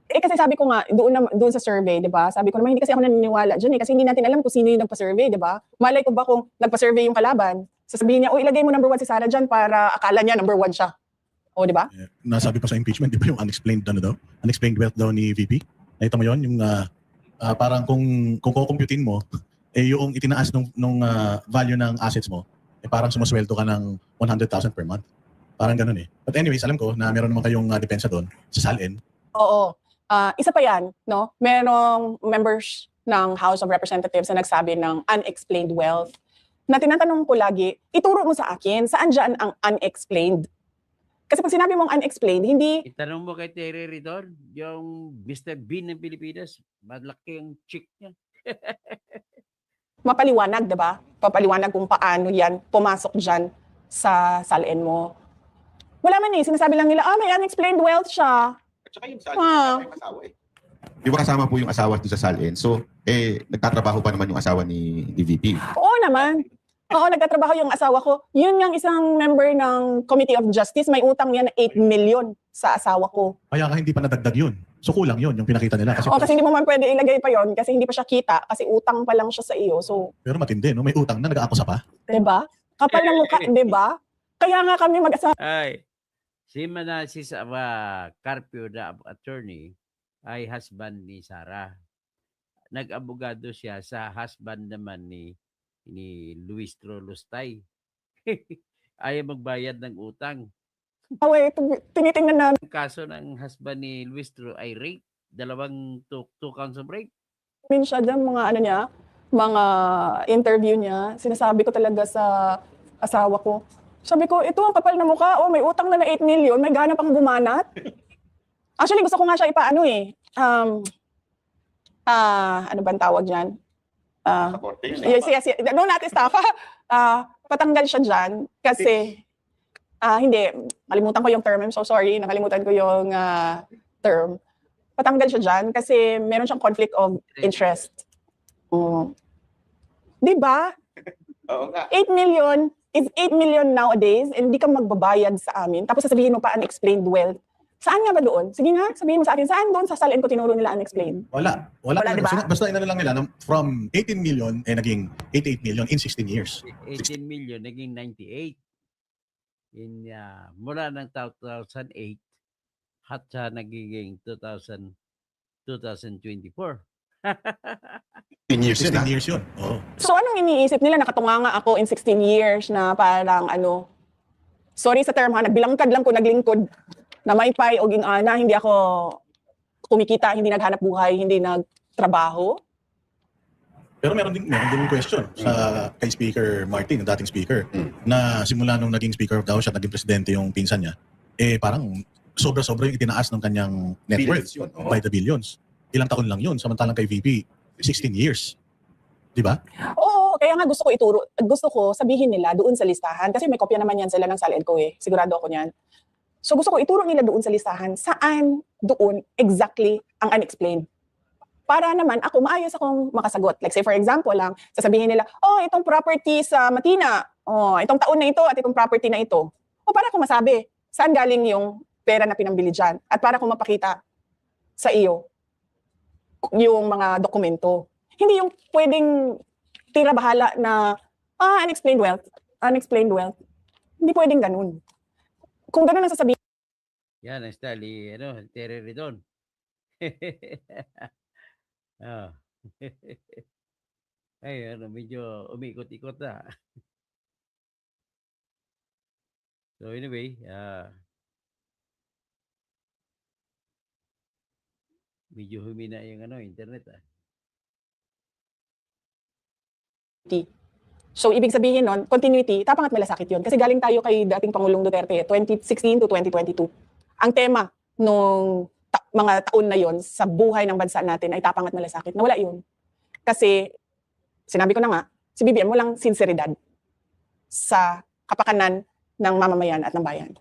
Kasi sabi ko nga, doon sa survey, di ba? Sabi ko naman, hindi kasi ako naniniwala dyan kasi hindi natin alam kung sino yung nagpa-survey, di ba? Malay ko ba kung nagpa-survey yung kalaban, sasabihin niya, ilagay mo number 1 si Sara dyan para akala niya number 1 siya. O, di ba? Nasabi pa sa impeachment, di ba yung unexplained unexplained wealth daw ni VP? Nakita mo yon yung parang kung kukumputin mo, yung itinaas nung value ng assets mo, parang sumasweldo ka ng 100,000 per month. Parang ganun eh. But anyways, alam ko na meron naman kayong depensa doon sa SALN. Oo. Isa pa yan, no? Merong members ng House of Representatives na nagsabi ng unexplained wealth. Na tinatanong ko lagi, ituro mo sa akin, saan dyan ang unexplained? Kasi pag sinabi mong unexplained, hindi, Itanong mo kay Terry Ridon, yung Mr. Bean ng Pilipinas, malaki ang chick niya. mapaliwanag, 'di ba? Papaliwanag kung paano 'yan pumasok diyan sa SALN mo. Wala man sinasabi lang nila, may unexplained wealth siya. At saka yung sa asawa eh. Di ba kasama po yung asawa doon sa SALN? So, nagtatrabaho pa naman yung asawa ni VP. Oo naman. Oo, nagtatrabaho yung asawa ko. Yun yung isang member ng Committee of Justice, may utang yan na 8 million sa asawa ko. Kaya hindi pa nadagdag yun. So kulang yun, yung pinakita nila. Kasi hindi mo man pwede ilagay pa yon kasi hindi pa siya kita, kasi utang pa lang siya sa iyo. So, Pero matindi, no? May utang na, nag-aakusa pa. 'di ba? Kapal ng mukha, 'di ba? Kaya nga kami mag-asawa. Ay, si Manasseh Carpio, the attorney, ay husband ni Sara. Nag-abogado siya sa husband naman ni Luis Trolostay. Ayaw magbayad ng utang. Tinitingnan namin Ang kaso ng husband ni Luis Tro ay rape. 2 counts of rape. siya dyan, mga interview niya. Sinasabi ko talaga sa asawa ko. Sabi ko, ito ang kapal na mukha. May utang na 8 million, may gana pang bumanat. Actually, gusto ko nga siya ipaano ano bang tawag dyan? Sa korte yun. Yes. No, not estafa. Patanggal siya dyan kasi, hindi, nakalimutan ko yung term. I'm so sorry, nakalimutan ko yung term. Patanggal siya dyan kasi meron siyang conflict of interest. Di ba? Oo nga. 8 million is 8 million nowadays and hindi ka magbabayad sa amin. Tapos sasabihin mo pa unexplained wealth. Saan nga ba doon? Sige nga, sabihin mo sa akin, saan doon sa SALN ko tinuro nila unexplained? Wala, diba? Basta inano lang nila, from 18 million, naging 88 million in 16 years. 18 million, naging 98. Mula ng 2008, siya nagiging 2024. 10 years 16 yun, years yun. Oo. So anong iniisip nila? Nakatunganga ako in 16 years na parang sorry sa term nagbilangkad lang ko, naglingkod na may pay o gingana, hindi ako kumikita, hindi naghanap buhay, hindi nagtrabaho. Pero meron din question sa kay Speaker Martin, yung dating speaker, na simula nung naging speaker daw siya, naging presidente yung pinsan niya, parang sobra-sobra yung itinaas ng kanyang net worth Billions yun, oo. by the billions. Ilang taon lang yun, samantalang kay VP, 16 years. Di ba? Oo, kaya nga gusto ko sabihin nila doon sa listahan, kasi may kopya naman yan sila ng SALN ko sigurado ako niyan. So gusto ko ituro nila doon sa listahan, saan doon exactly ang unexplained. Para naman ako, maayos akong makasagot. Like say for example lang, sasabihin nila, itong property sa Matina, itong taon na ito at itong property na ito. Para ako masabi, saan galing yung pera na pinambili dyan? At para ko mapakita sa iyo yung mga dokumento. Hindi yung pwedeng tira bahala na, unexplained wealth. Hindi pwedeng ganun. Kung ganun ang sasabihin, Yan ang style ni Terry Ridon. Ay, medyo umikot-ikot na. So anyway, medyo humina yung internet. So, ibig sabihin nun, continuity, tapang at malasakit yun. Kasi galing tayo kay dating Pangulong Duterte, 2016 to 2022. Ang tema nung mga taon na yon sa buhay ng bansa natin ay tapang at malasakit. Nawala yun. Kasi, sinabi ko na nga, si BBM walang sinseridad sa kapakanan ng mamamayan at ng bayan.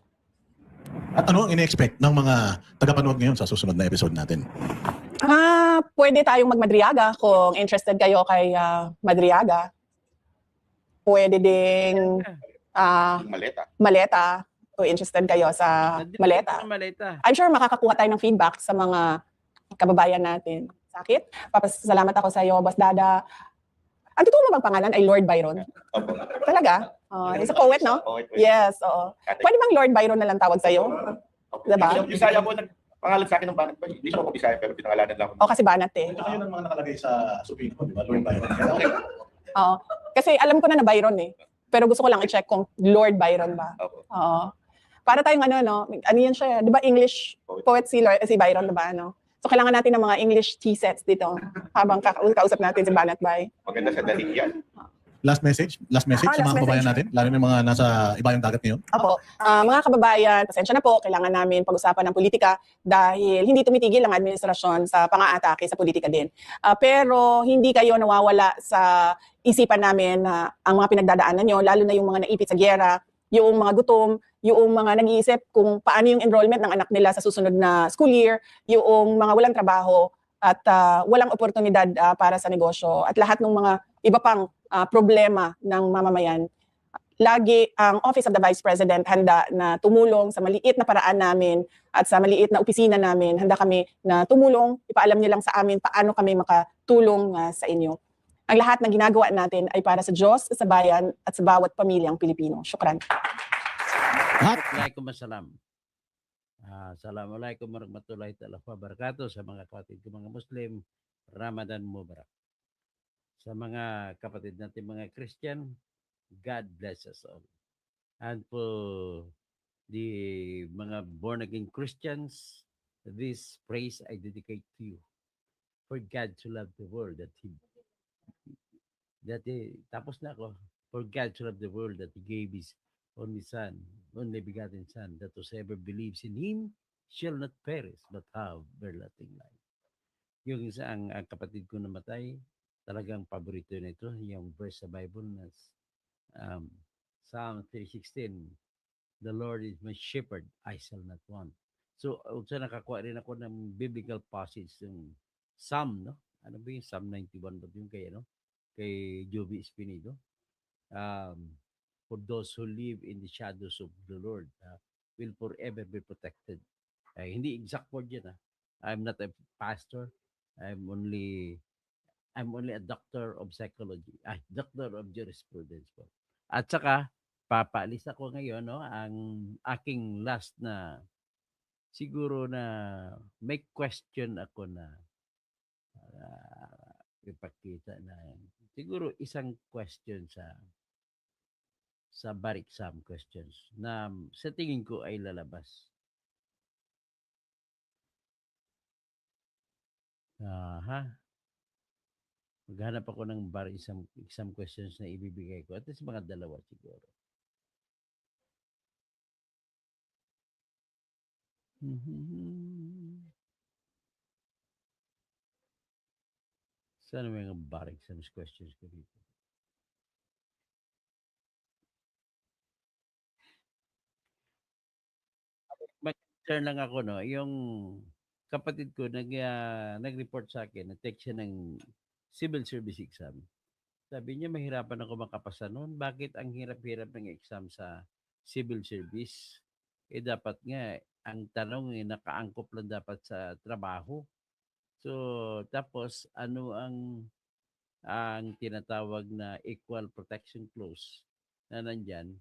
At ano ang ine-expect ng mga tagapanood ngayon sa susunod na episode natin? Pwede tayong mag-Madriaga kung interested kayo kay Madriaga. Pwede ding Yung maleta. Maleta kung interested kayo sa Nandito Maleta. ang maleta. I'm sure makakakuha tayo ng feedback sa mga kababayan natin. Sakit. Papasalamat ako sa iyo, Boss Dada. Ang totoo mo bang pangalan ay Lord Byron? Opo. Talaga? He's a poet, no? Poet. Yes, oo. Pwede bang Lord Byron na lang tawag sa iyo? Opo. Diba? Yung Bisaya po, pangalan sa akin ng banat ba? Hindi siya ako Bisaya, pero pinangalanan lang ako. O kasi banat eh. Ito yun ang mga nakalagay sa Supreme Court, di ba? Lord Byron. Okay. Oo. Kasi alam ko na Byron eh. Pero gusto ko lang i-check kung Lord Byron ba. Opo. Oo. Para tayong no? Ano yan siya? Di ba English poet si Byron, di ba? No? So kailangan natin ng mga English tea sets dito habang kausap natin si Banat Bay. Maganda sa dating yan. Last message sa last mga kababayan message. natin, lalo na yung mga nasa ibayong dagat ngayon. Opo. Mga kababayan, pasensya na po, kailangan namin pag-usapan ng politika dahil hindi tumitigil ang administrasyon sa pang-aatake sa politika din. Pero hindi kayo nawawala sa isipan namin na ang mga pinagdadaanan nyo, lalo na yung mga naipit sa gyera, yung mga gutom, yung mga nag-iisip kung paano yung enrollment ng anak nila sa susunod na school year, yung mga walang trabaho at walang oportunidad para sa negosyo at lahat ng mga iba pang problema ng mamamayan. Lagi ang Office of the Vice President handa na tumulong sa maliit na paraan namin at sa maliit na opisina namin. Handa kami na tumulong, ipaalam niyo lang sa amin paano kami makatulong sa inyo. Ang lahat ng ginagawa natin ay para sa Diyos, sa bayan at sa bawat pamilyang Pilipino. Syukran. Assalamualaikum wassalam. Assalamualaikum warahmatullahi wabarakatuh sa mga kapatid ko mga Muslim. Ramadan Mubarak. Sa mga kapatid natin mga Christian, God bless us all. And for the mga born again Christians, this praise I dedicate to you. For God to love the world tapos na ako. For God to love the world that He gave His only Son, only begotten Son, that whosoever believes in Him shall not perish but have everlasting life. Yung isang ang kapatid ko namatay, talagang paborito nito, yung verse sa Bible na Psalm 3:16, the Lord is my shepherd, I shall not want. So, nakakuha rin ako ng biblical passage yung Psalm, no? Ano ba yung Psalm 91 ba yung kay, kay Joby Espinido? For those who live in the shadows of the Lord will forever be protected. Hindi exact word yan. I'm not a pastor. I'm only a doctor of psychology. Doctor of jurisprudence po. At saka, papaalis ako ngayon, ang aking last na, siguro na may question ako na ipakita na, siguro isang question sa bar exam questions na sa tingin ko ay lalabas. Maghanap ako ng bar exam questions na ibibigay ko. At least mga dalawa siguro. Sana may mga bar exams questions ko dito. Mag-share lang ako, yung kapatid ko nag-report sa akin, nag-take siya ng civil service exam. Sabi niya, mahirapan ako makapasa noon. Bakit ang hirap-hirap ng exam sa civil service? Dapat nga, ang tanong nakaangkop lang dapat sa trabaho. So, tapos, ano ang tinatawag na equal protection clause na nandyan?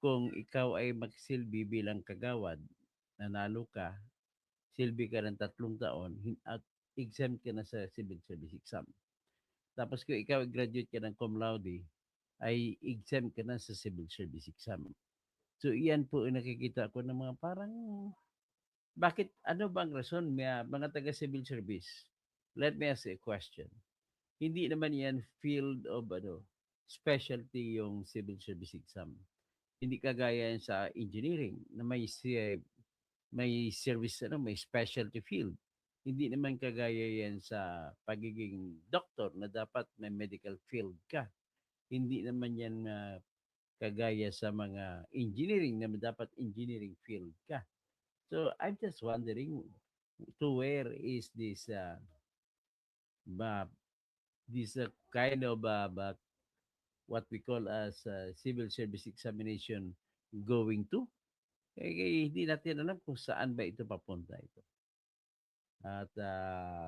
Kung ikaw ay magsilbi bilang kagawad, nanalo ka, silbi ka ng 3 taon, at exempt ka na sa civil service exam. Tapos kung ikaw graduate ka ng cum laude, ay exempt ka na sa civil service exam. So iyan po ang nakikita ko ng mga parang, bakit, ano bang rason mga taga civil service? Let me ask you a question. Hindi naman yan field of specialty yung civil service exam. Hindi kagaya yan sa engineering na may service, may specialty field. Hindi naman kagaya yan sa pagiging doctor na dapat may medical field ka. Hindi naman yan kagaya sa mga engineering na dapat engineering field ka. So I'm just wondering, where is this ba- this kind of what we call as civil service examination going to? Hindi natin alam kung saan ba ito papunta ito. At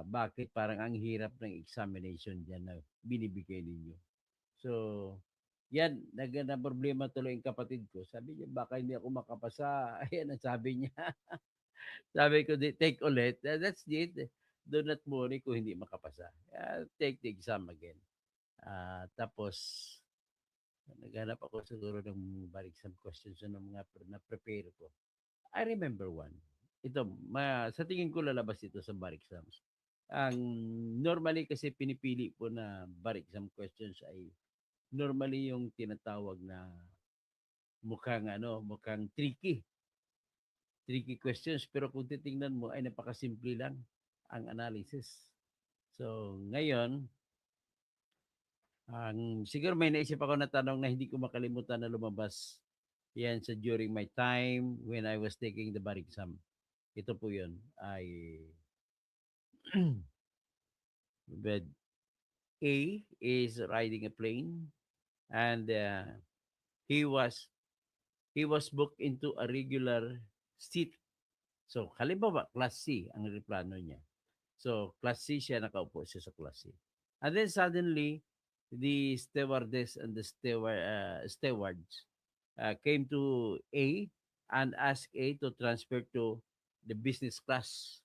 bakit parang ang hirap ng examination dyan na binibigay ninyo. So, yan, na problema tuloy yung kapatid ko. Sabi niya, baka hindi ako makapasa. Ayan ang sabi niya. Sabi ko, take ulit. That's it. Do not worry kung hindi makapasa. Take the exam again. Tapos, naghanap ako siguro ng bar exam questions ng mga na-prepare ko. I remember one. Ito, sa tingin ko lalabas ito sa bar exams. Ang normally kasi pinipili po na bar exam questions ay normally yung tinatawag na mukhang tricky. Tricky questions, pero kung titingnan mo ay napakasimple lang ang analysis. So, ngayon, siguro may naisip ako na tanong na hindi ko makalimutan na lumabas yan sa during my time when I was taking the bar exam. Ito po yun ay but A is riding a plane and he was booked into a regular seat. So, halimbawa, class C ang replano niya. So, class C siya, nakaupo siya sa class C. And then suddenly, the stewardess and the stewards came to A and asked A to transfer to the business class.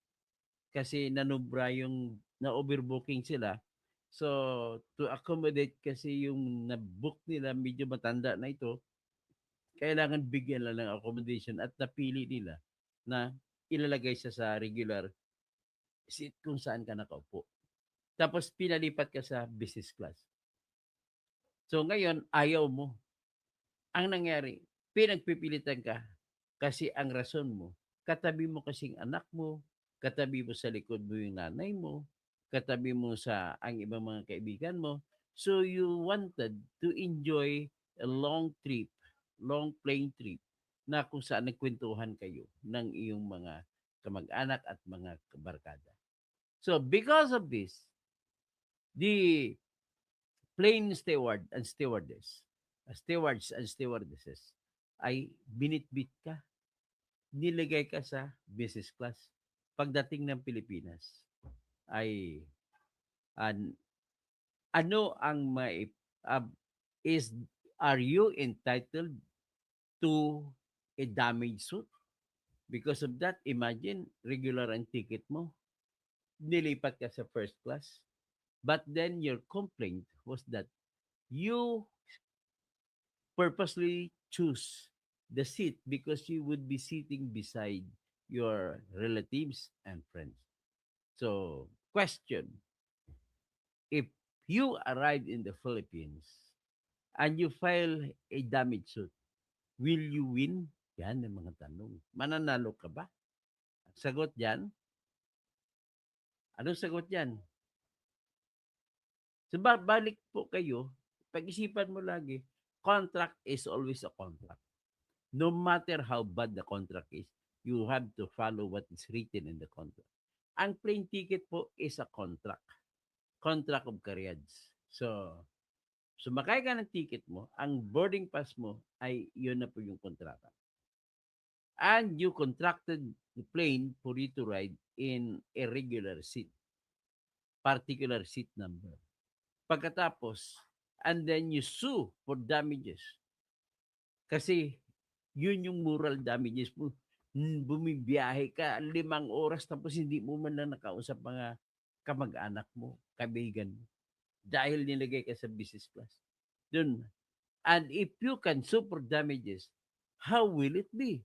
Kasi na-overbooking sila. So, to accommodate kasi yung na-book nila, medyo matanda na ito, kailangan bigyan lang ng accommodation at napili nila na ilalagay siya sa regular seat kung saan ka nakaupo. Tapos pinalipat ka sa business class. So ngayon, ayaw mo. Ang nangyari, pinagpipilitan ka kasi ang rason mo, katabi mo kasing anak mo, katabi mo sa likod mo yung nanay mo, katabi mo sa ang ibang mga kaibigan mo. So you wanted to enjoy a long plane trip na kung saan nagkwentuhan kayo ng iyong mga kamag-anak at mga barkada. So because of this, the plane steward and stewardess, stewards and stewardesses ay binitbit ka. Nilagay ka sa business class. Pagdating ng Pilipinas ay ano ang are you entitled to a damage suit? Because of that, imagine, regular ang ticket mo. Nilipat ka sa first class. But then your complaint was that you purposely choose the seat because you would be sitting beside your relatives and friends. So, question, if you arrive in the Philippines and you file a damage suit, will you win? Yan ang mga tanong. Mananalo ka ba? Sagot yan? Anong sagot yan? So, balik po kayo, pag-isipan mo lagi, contract is always a contract. No matter how bad the contract is, you have to follow what is written in the contract. Ang plane ticket po is a contract. Contract of carriage. So, sumakay ka ng ticket mo, ang boarding pass mo ay yun na po yung kontrata. And you contracted the plane for you to ride in a regular seat. Particular seat number. Pagkatapos, and then you sue for damages. Kasi yun yung moral damages mo. Bumibiyahe ka 5 oras tapos hindi mo man lang nakausap mga kamag-anak mo, kaibigan mo. Dahil nilagay ka sa business class. Dun. And if you can sue for damages, how will it be?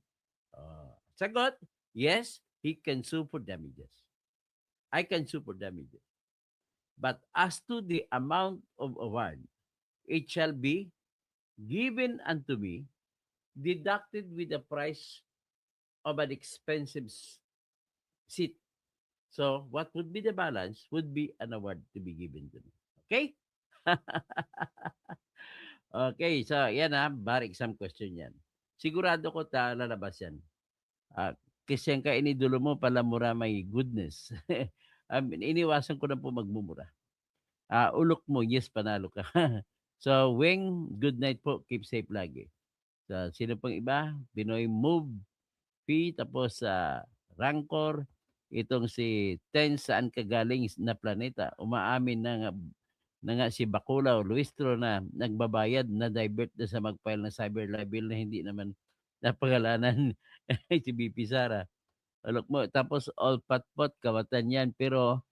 Sagot, yes, he can sue for damages. I can sue for damages. But as to the amount of award, it shall be given unto me, deducted with the price of an expensive seat. So, what would be the balance would be an award to be given to me. Okay? Okay, so yan bar exam question yan. Sigurado ko lalabas yan. kasi ang kainidulo mo palamura may goodness. Iniwasan ko na po magmumura. Ulok mo, yes, panalo ka. So, Weng, good night po. Keep safe lagi. So, sino pang iba? Pinoy Move, P, tapos Rancor, itong si Ten, saan ka galing na planeta? Umaamin na nga si Baculaw, Luistro na nagbabayad na divert na sa mag-file ng cyber libel na hindi naman napangalanan si BP Sara. Alok mo. Tapos all patpot, kawatan yan. Pero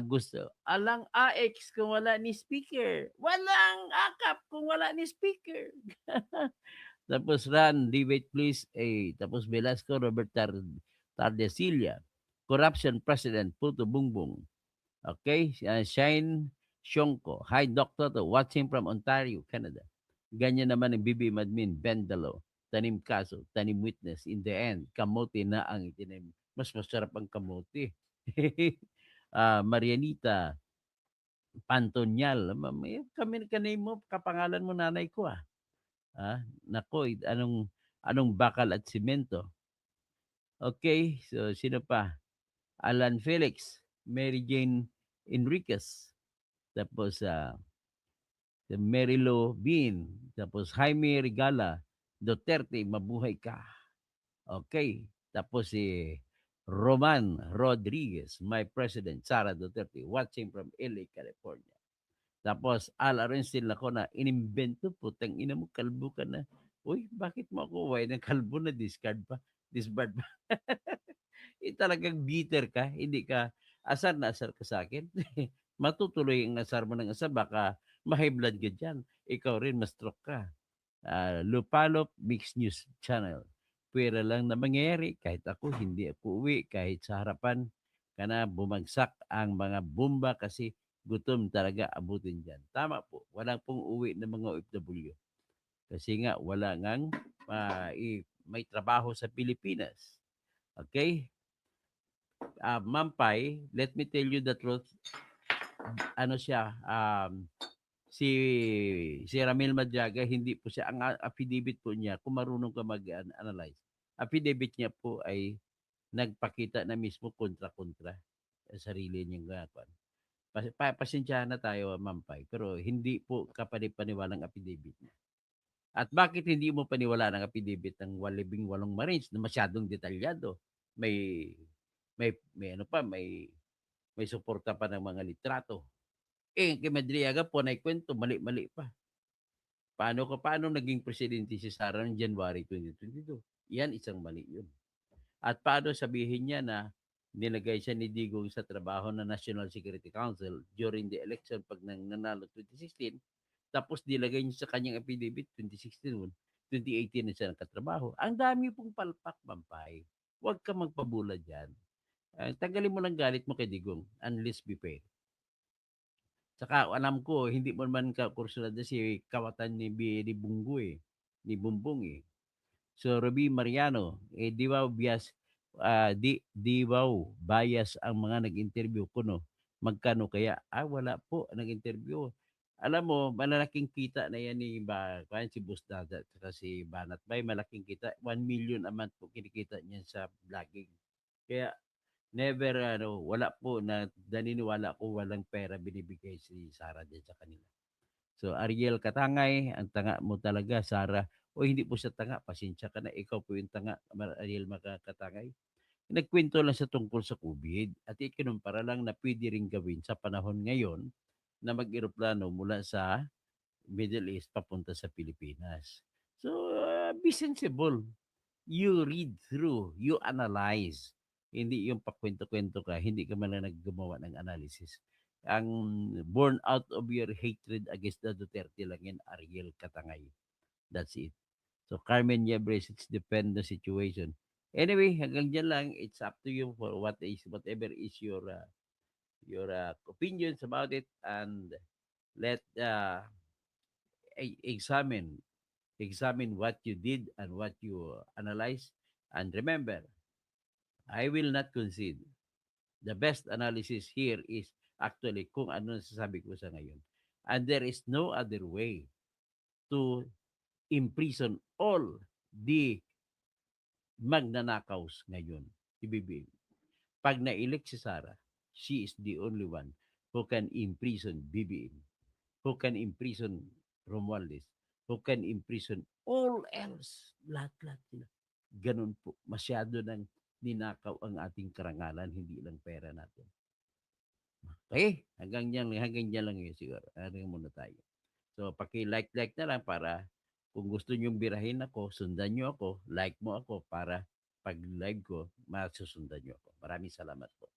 gusto, alang AX kung wala ni speaker. Walang akap kung wala ni speaker. Tapos Ran, debate please. Tapos Velasco, Robert Tardesilla. Corruption President, Puto Bungbong. Okay? Shine Shonko. Hi, Doctor. Watching from Ontario, Canada. Ganyan naman ang BB Madmin, Bendalo. Tanim kaso, tanim witness. In the end, kamote na ang itinim. Mas masarap ang kamote. Marianita, Pantonyal. Kami kanay mo, kapangalan mo nanay ko Nako, anong bakal at simento. Okay, so sino pa? Alan Felix, Mary Jane Enriquez, tapos si Mary Lou Bean, tapos Jaime Regala, Duterte, mabuhay ka. Okay, tapos si Roman Rodriguez, my president, Sara Duterte, watching from LA, California. Tapos Al Arencil ako na inimbento, putang ina mo, kalbo ka na. Uy, bakit mo ako why ng kalbo na discard pa? Disbard pa. Talagang bitter ka, hindi ka asar na asar ka sa akin. Matutuloy ang asar mo ng asar, baka ma-high blood ka dyan. Ikaw rin, ma-stroke ka. Lupalop Mixed News Channel. Pwera lang na mangyayari, kahit ako, hindi ako uwi, kahit sa harapan, kana bumagsak ang mga bomba kasi gutom talaga abutin dyan. Tama po, wala pong uwi ng mga OFW. Kasi nga, wala ngang may trabaho sa Pilipinas. Okay? Mampay, let me tell you the truth. Ano siya, si Ramil Madriaga, hindi po siya, ang affidavit po niya, kung marunong ka mag-analyze, affidavit niya po ay nagpakita na mismo kontra-kontra sa sarili niyang gagawin. Pasensyahan na tayo, Mampay, pero hindi po kapanipaniwalang affidavit niya. At bakit hindi mo paniwala ng affidavit ng 18 Marines na masyadong detalyado? May suporta pa ng mga litrato. Kay Madriaga po na kwento, mali-mali pa. Paano naging presidente si Sara noong January 2022? Yan, isang mali yun. At paano sabihin niya na nilagay siya ni Digong sa trabaho ng National Security Council during the election pag nanalo 2016, tapos nilagay niya sa kanyang affidavit 2016, 2018 na siya nakatrabaho. Ang dami pong palpak, Mampay. Huwag ka magpabula dyan. Tanggalin mo lang galit mo kay Digong, and let's be fair. Saka alam ko, hindi mo naman kakursunad na si kawatan ni Bungo ni Bumbong So, Ruby Mariano, di ba bias, di ba bias ang mga nag-interview ko, no? Magkano kaya? Wala po, nag-interview. Alam mo, malalaking kita na yan ni si Busdada at si Banat Bay, malaking kita. 1 million a month po kinikita niyan sa vlogging. Kaya, never, wala po na naniniwala ko walang pera binibigay si Sara din sa kanila. So, Ariel Katangay, ang tanga mo talaga, Sara. O hindi po siya tanga, pasensya ka na, ikaw po yung tanga, Ariel Katangay. Nagkwento lang sa tungkol sa COVID at ikinumpara lang na pwede rin gawin sa panahon ngayon na mag-eroplano mula sa Middle East papunta sa Pilipinas. So, be sensible. You read through, you analyze. Hindi yung pakwento-kwento ka, hindi ka man lang naggumawa ng analysis. Ang born out of your hatred against the Duterte lang yan, Ariel Katangay. That's it. So Carmen Yebres, it's depend the situation. Anyway, hanggang dyan lang. It's up to you for whatever is your opinions about it, and let examine what you did and what you analyze. And remember, I will not concede. The best analysis here is actually kung ano nasasabi ko sa ngayon. And there is no other way to imprison all the magnanakaws ngayon, si BBM. Pag na-elect si Sara, she is the only one who can imprison BBM, who can imprison Romualdez, who can imprison all else. Lahat-lahat sila. Ganun po. Masyado nang ninakaw ang ating karangalan, hindi lang pera natin. Okay, hanggang dyan lang yun siguro. Hanggang muna tayo. So, paki-like na lang para kung gusto nyong birahin ako, sundan nyo ako, like mo ako para pag live ko, masusundan nyo ako. Maraming salamat po.